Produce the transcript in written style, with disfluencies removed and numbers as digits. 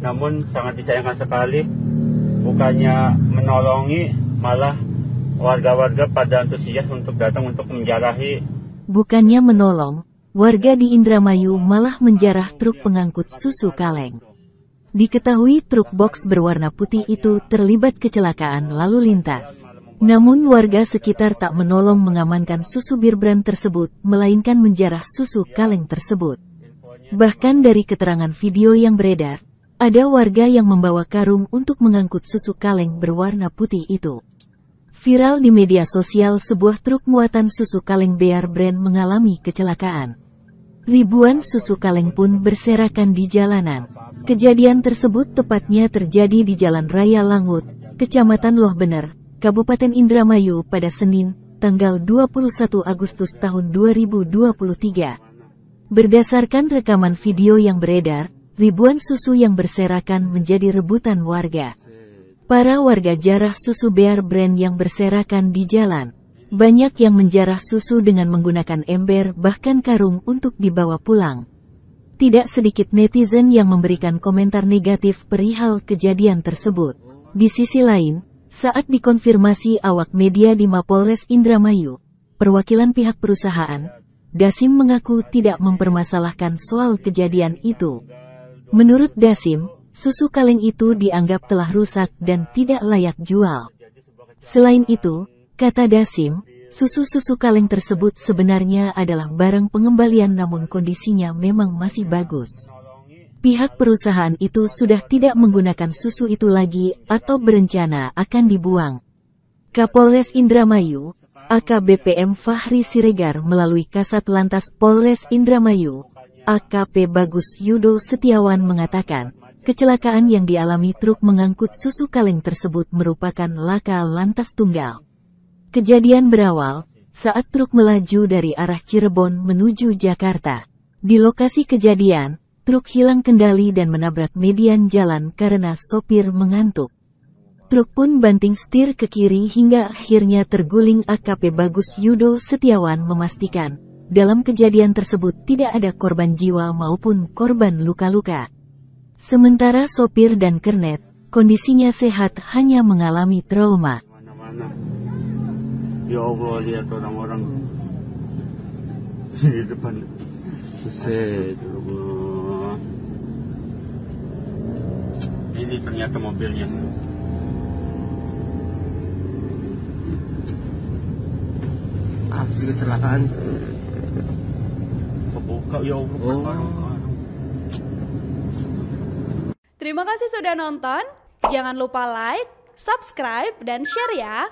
namun sangat disayangkan sekali, bukannya menolongi, malah warga-warga pada antusias untuk datang untuk menjarahi. Bukannya menolong, warga di Indramayu malah menjarah truk pengangkut susu kaleng. Diketahui truk box berwarna putih itu terlibat kecelakaan lalu lintas. Namun warga sekitar tak menolong mengamankan susu Bir Brand tersebut, melainkan menjarah susu kaleng tersebut. Bahkan dari keterangan video yang beredar, ada warga yang membawa karung untuk mengangkut susu kaleng berwarna putih itu. Viral di media sosial, sebuah truk muatan susu kaleng Bir Brand mengalami kecelakaan. Ribuan susu kaleng pun berserakan di jalanan. Kejadian tersebut tepatnya terjadi di Jalan Raya Langut, Kecamatan Loh Bener, Kabupaten Indramayu pada Senin, tanggal 21 Agustus tahun 2023. Berdasarkan rekaman video yang beredar, ribuan susu yang berserakan menjadi rebutan warga. Para warga jarah susu Bir Brand yang berserakan di jalan. Banyak yang menjarah susu dengan menggunakan ember bahkan karung untuk dibawa pulang. Tidak sedikit netizen yang memberikan komentar negatif perihal kejadian tersebut. Di sisi lain, saat dikonfirmasi awak media di Mapolres Indramayu, perwakilan pihak perusahaan, Dasim mengaku tidak mempermasalahkan soal kejadian itu. Menurut Dasim, susu kaleng itu dianggap telah rusak dan tidak layak jual. Selain itu, kata Dasim, susu-susu kaleng tersebut sebenarnya adalah barang pengembalian namun kondisinya memang masih bagus. Pihak perusahaan itu sudah tidak menggunakan susu itu lagi atau berencana akan dibuang. Kapolres Indramayu, AKBP Fahri Siregar melalui Kasat Lantas Polres Indramayu, AKP Bagus Yudo Setiawan mengatakan, kecelakaan yang dialami truk mengangkut susu kaleng tersebut merupakan laka lantas tunggal. Kejadian berawal saat truk melaju dari arah Cirebon menuju Jakarta. Di lokasi kejadian, truk hilang kendali dan menabrak median jalan karena sopir mengantuk. Truk pun banting setir ke kiri hingga akhirnya terguling. AKP Bagus Yudo Setiawan memastikan, dalam kejadian tersebut tidak ada korban jiwa maupun korban luka-luka. Sementara sopir dan kernet, kondisinya sehat hanya mengalami trauma. Ya Allah, lihat orang-orang di depan. Buset, Allah. Ini ternyata mobilnya. Apa sih kecelakaan? Kebuka, ya Allah. Oh. Terima kasih sudah nonton. Jangan lupa like, subscribe, dan share ya.